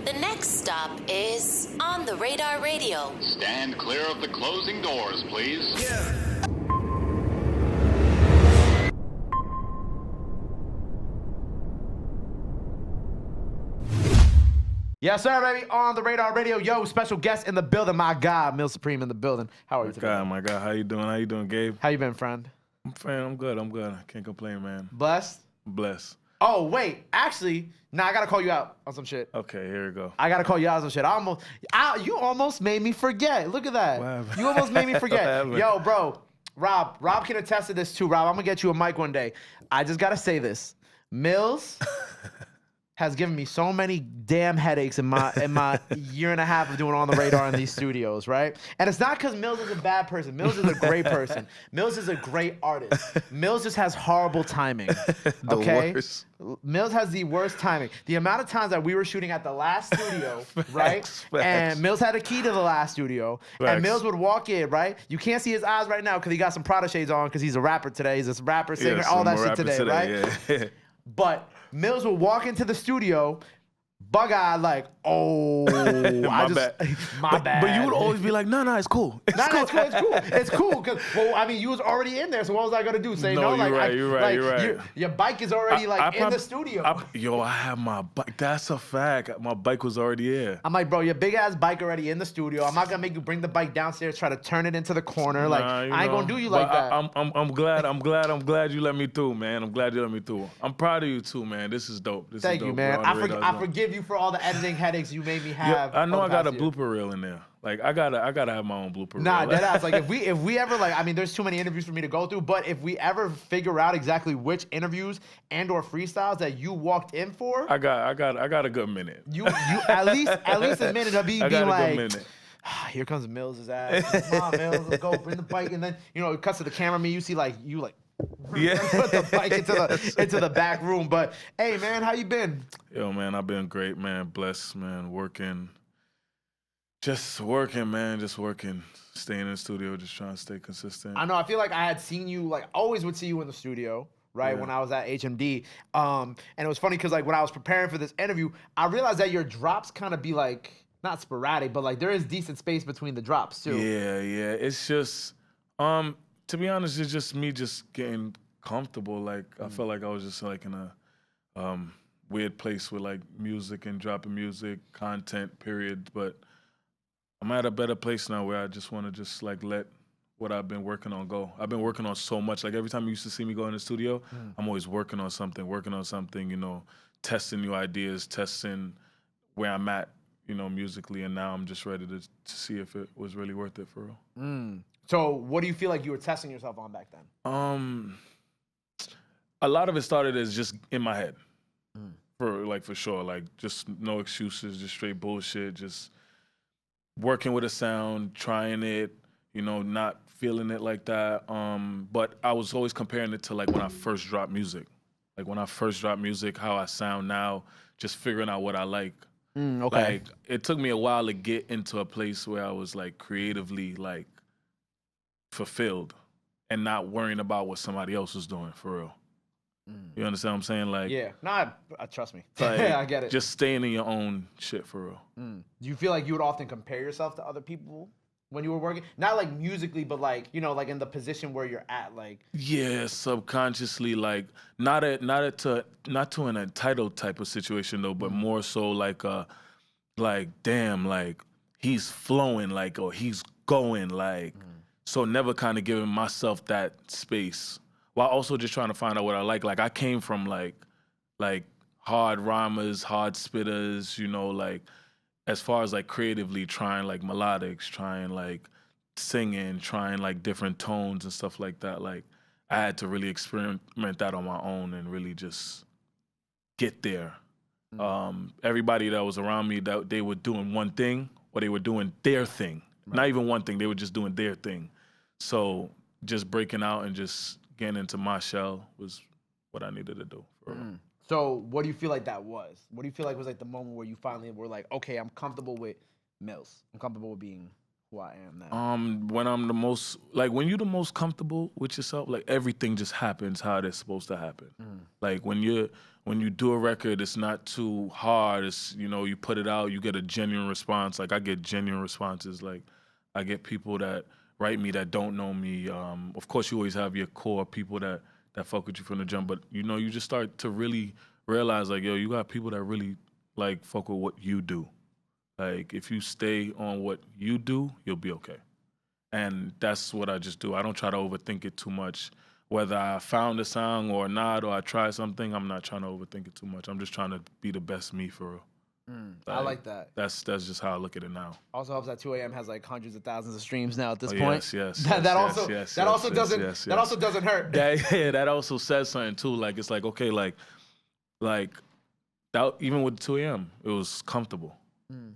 The next stop is On the Radar Radio. Stand clear of the closing doors, please. Yes, sir, baby. On the Radar Radio. Yo, special guest in the building. My God, Mill Supreme in the building. How are you today? My God. How you doing? How you doing, Gabe? How you been, friend? I'm good. I can't complain, man. Blessed? Blessed. Oh, wait. Actually, I got to call you out on some shit. Okay, here we go. I got to call you out on some shit. You almost made me forget. Look at that. What happened? You almost made me forget. What happened? Yo, bro. Rob can attest to this too. Rob, I'm going to get you a mic one day. I just got to say this. Mills has given me so many damn headaches in my year and a half of doing On the Radar in these studios, right? And it's not because Mills is a bad person. Mills is a great person. Mills is a great artist. Mills just has horrible timing. Okay? Worst. Mills has the worst timing. The amount of times that we were shooting at the last studio, right? Facts. And Mills had a key to the last studio. And Facts. Mills would walk in, right? You can't see his eyes right now because he got some Prada shades on because he's a rapper today. He's a rapper, singer, all that shit today, right? Yeah. But Mills will walk into the studio, bug-eyed, like, oh, My bad. My bad. But you would always be like, no, it's cool. It's Nah, cool. it's cool. It's cool. Cause, well, I mean, you was already in there, so what was I gonna do? Say no? No, you're right. Your bike is already in the studio. I have my bike. That's a fact. My bike was already here. I'm like, bro, your big ass bike already in the studio. I'm not gonna make you bring the bike downstairs, try to turn it into the corner. Like, I ain't gonna do you like that. I'm glad you let me through, man. I'm glad you let me through. I'm proud of you too, man. This is dope. Thank you, man. I forgive you for all the editing headaches you made me have. I know I got a blooper. blooper reel in there. Like I gotta have my own blooper Nah, reel. dead ass. Like if we ever I mean, there's too many interviews for me to go through. But if we ever figure out exactly which interviews and/or freestyles that you walked in for, I got a good minute. you at least a minute of me I being got a like, good minute. here comes Mills' ass. Come on, Mills, let's go bring the bike. And then it cuts to the camera. Me, you see Yeah. put the bike into the back room. But hey, man, how you been? Yo, man, I've been great, man. Blessed, man. Working. Just working, man. Just working. Staying in the studio, just trying to stay consistent. I know. I feel like I had seen you, always would see you in the studio, right? Yeah. When I was at HMD. And it was funny because, when I was preparing for this interview, I realized that your drops kind of be not sporadic, but there is decent space between the drops too. Yeah. It's just, to be honest, it's just me just getting comfortable. I felt like I was just in a weird place with music and dropping music, content, period. But I'm at a better place now where I just want to just let what I've been working on go. I've been working on so much. Every time you used to see me go in the studio, I'm always working on something, testing new ideas, testing where I'm at, musically. And now I'm just ready to see if it was really worth it for real. So what do you feel like you were testing yourself on back then? A lot of it started as just in my head, for sure. Just no excuses, just straight bullshit, just working with a sound, trying it, not feeling it like that. But I was always comparing it to when I first dropped music. When I first dropped music, how I sound now, just figuring out what I like. Okay. It took me a while to get into a place where I was creatively fulfilled and not worrying about what somebody else was doing, for real. You understand what I'm saying? Yeah. Nah, trust me. I get it. Just staying in your own shit, for real. Do you feel like you would often compare yourself to other people when you were working? Not musically, but in the position where you're at, Yeah, subconsciously, not to an entitled type of situation though, but more so damn, he's flowing, or he's going, so never kind of giving myself that space while also just trying to find out what I like. I came from hard rhymers, hard spitters, as far as creatively trying melodics, trying singing, trying different tones and stuff like that. I had to really experiment that on my own and really just get there. Everybody that was around me, that they were doing one thing or they were doing their thing. Right. Not even one thing, they were just doing their thing. So just breaking out and just getting into my shell was what I needed to do. So what do you feel like that was? What do you feel like was the moment where you finally were okay, I'm comfortable with Mills. I'm comfortable with being who who I am now? When I'm the most, like, when you're the most comfortable with yourself, like, everything just happens how it's supposed to happen. Like, when you do a record, it's not too hard. It's, you know, you put it out, you get a genuine response. Like, I get genuine responses. Like, I get people that write me that don't know me. Of course, you always have your core people that fuck with you from the jump, but, you know, you just start to really realize, like, yo, you got people that really, like, fuck with what you do. Like, if you stay on what you do, you'll be okay. And that's what I just do. I don't try to overthink it too much. Whether I found a song or not, or I try something, I'm not trying to overthink it too much. I'm just trying to be the best me for real. I like that. That's just how I look at it now. Also helps that 2 a.m. has like hundreds of thousands of streams now at this Oh, point. yes, That yes, also yes, doesn't yes, that yes. also doesn't hurt. That also says something too. Like, it's like, okay, like that, even with 2 a.m., it was comfortable.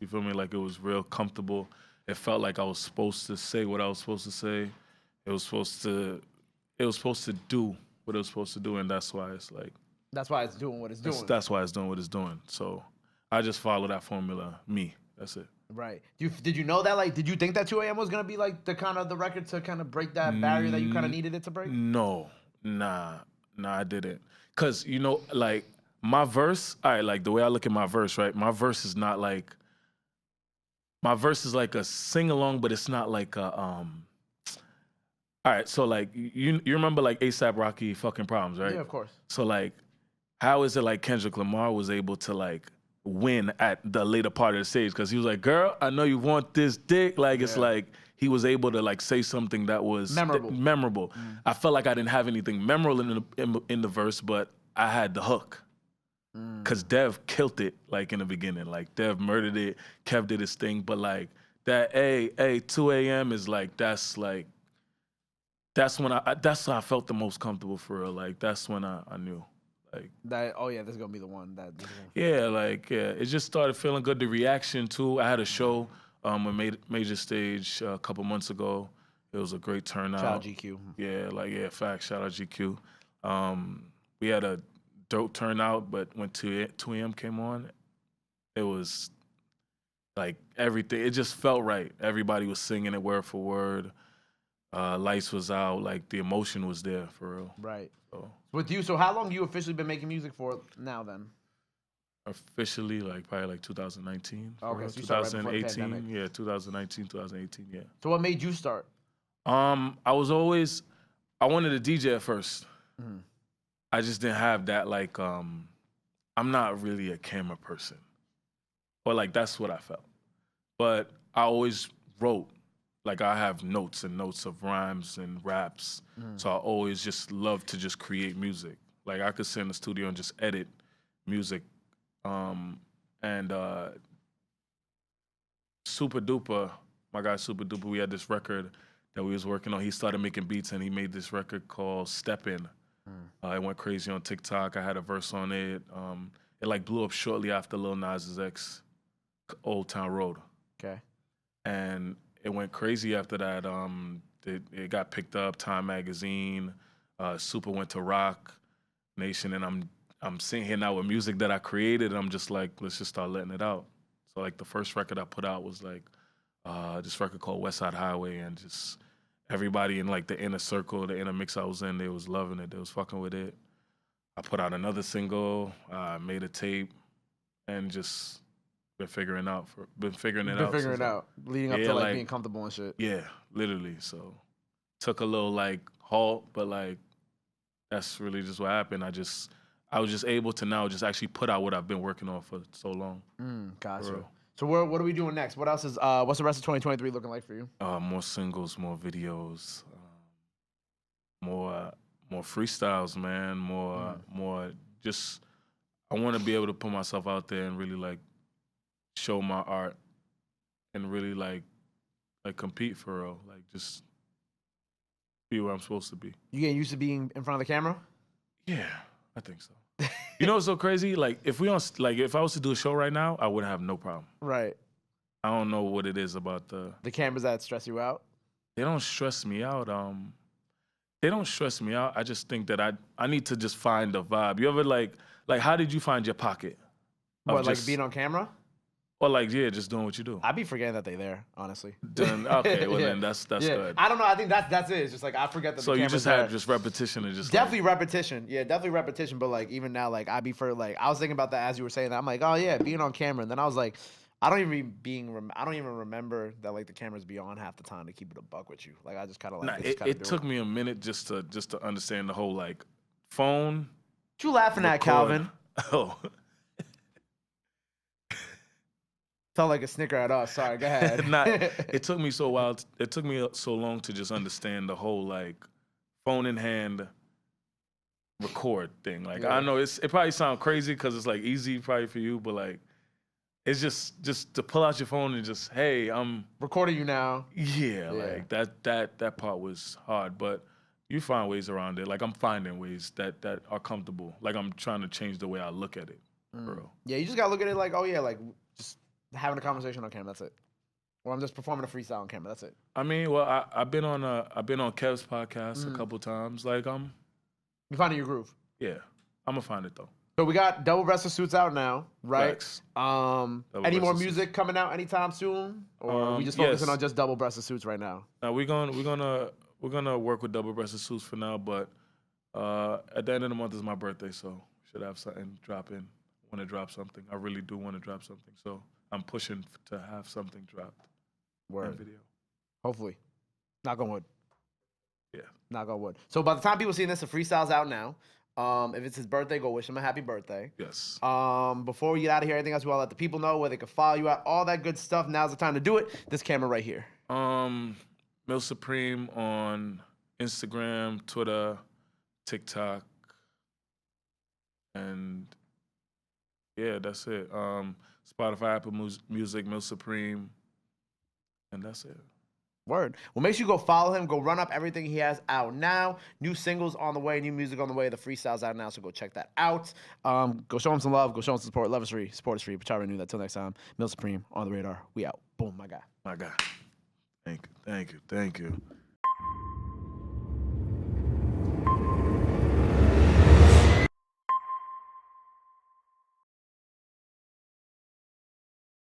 You feel me? Like, it was real comfortable. It felt like I was supposed to say what I was supposed to say. It was supposed to do what it was supposed to do, and that's why it's like, That's why it's doing what it's doing. that's why it's doing what it's doing. So I just follow that formula. Me. That's it. Right. Did you know that? Like, did you think that 2 a.m. was gonna be like the record to kind of break that barrier that you kind of needed it to break? No, nah, I didn't. Cause, you know, like, my verse, all right, like, the way I look at my verse, right? My verse is not like, my verse is like a sing along, but it's not like a all right, so like, you remember like ASAP Rocky Fucking Problems, right? Yeah, of course. So like, how is it like Kendrick Lamar was able to like win at the later part of the stage? Because he was like, girl, I know you want this dick. Like, it's like he was able to like say something that was memorable. I felt like I didn't have anything memorable in the verse, but I had the hook. Cause Dev killed it like in the beginning. Like, Dev murdered it, Kev did his thing, but like that 2 a.m. is like, that's when that's when I felt the most comfortable for real. Like, that's when I knew. Like, That this is gonna be the one that. It just started feeling good. The reaction too. I had a show with Major Stage a couple months ago. It was a great turnout. Shout out GQ. Yeah, facts. Shout out GQ. We had a dope turnout, but when 2 a.m. came on, it was like everything. It just felt right. Everybody was singing it word for word. Lights was out. Like, the emotion was there for real. Right. So, With you, so how long you officially been making music for now then? officially, like, probably like 2019. for Okay, real. so you started right before the 2018. pandemic. Yeah, 2019, 2018. Yeah. So what made you start? I wanted to DJ at first. I just didn't have that, like, I'm not really a camera person. But, like, that's what I felt. But I always wrote. Like, I have notes and notes of rhymes and raps. So I always just love to just create music. Like, I could sit in the studio and just edit music. Super Duper, my guy Super Duper, we had this record that we was working on. He started making beats, and he made this record called Step In. It went crazy on TikTok. I had a verse on it. It like blew up shortly after Lil Nas X, Old Town Road. Okay. And it went crazy after that. It got picked up, Time Magazine. Super went to Rock Nation, and I'm sitting here now with music that I created, and I'm just like, let's just start letting it out. So like, the first record I put out was like this record called West Side Highway, and just everybody in like the inner circle, the inner mix I was in, they was loving it. They was fucking with it. I put out another single, made a tape, and just been figuring it out. Leading up to like being comfortable and shit. Yeah, literally. So took a little like halt, but like that's really just what happened. I was just able to now just actually put out what I've been working on for so long. Gotcha. So what are we doing next? What else is what's the rest of 2023 looking like for you? More singles, more videos, more freestyles, man. More just, I want to be able to put myself out there and really like show my art and really like compete for real. Like, just be where I'm supposed to be. You getting used to being in front of the camera? Yeah, I think so. You know what's so crazy? Like, if I was to do a show right now, I would have no problem. Right. I don't know what it is about the cameras that stress you out. They don't stress me out. They don't stress me out. I just think that I need to just find a vibe. You ever like how did you find your pocket? What, like being on camera? Or like, yeah, just doing what you do. I'd be forgetting that they're there, honestly. Then okay, well Yeah. then that's Yeah. good. I don't know. I think that's it. It's just like I forget that. So the you camera's just there. had just repetition and just Definitely repetition. Yeah, definitely repetition. But like even now, like I'd be for like I was thinking about that as you were saying that. I'm like, oh yeah, being on camera. And then I was like, I don't even remember that like the cameras be on half the time to keep it a buck with you. Like I just kind of like. Nah, it took me a minute just to understand the whole like phone. What you laughing at, record. Calvin? Oh. Felt like a snicker at us. Sorry, go ahead. Nah, it took me so long to just understand the whole like phone in hand record thing. Like Yeah. I know it probably sounds crazy because it's like easy probably for you, but like it's just to pull out your phone and just, hey, I'm Recording you now. yeah, like that part was hard, but you find ways around it. Like I'm finding ways that are comfortable. Like I'm trying to change the way I look at it, bro. Yeah, you just gotta look at it like, oh yeah, like just having a conversation on camera. That's it. Or I'm just performing a freestyle on camera. That's it. I mean, well, I've been on Kev's podcast a couple times. Like You finding your groove. yeah, I'm gonna find it though. So we got Double Breasted Suits out now, right? Facts. Any more Breasted music coming out anytime soon, or are we just focusing yes. on just Double Breasted Suits right now? Now we're gonna work with Double Breasted Suits for now, but at the end of the month is my birthday, so should have something drop in. Want to drop something? I really do want to drop something, so I'm pushing to have something dropped. Word. Video. Hopefully. Knock on wood. Yeah. Knock on wood. So by the time people seeing this, the freestyle's out now. If it's his birthday, go wish him a happy birthday. Yes. Before we get out of here, anything else we want to let the people know where they can follow you at, all that good stuff. Now's the time to do it. This camera right here. Mill Supreme on Instagram, Twitter, TikTok, and yeah, that's it. Spotify, Apple Music, Mill Supreme, and that's it. Word. Well, make sure you go follow him. Go run up everything he has out now. New singles on the way, new music on the way. The freestyle's out now, so go check that out. Go show him some love. Go show him some support. Love is free. Support is free. But knew that. Till next time. Mill Supreme on the radar. We out. Boom, my guy. My God. Thank you.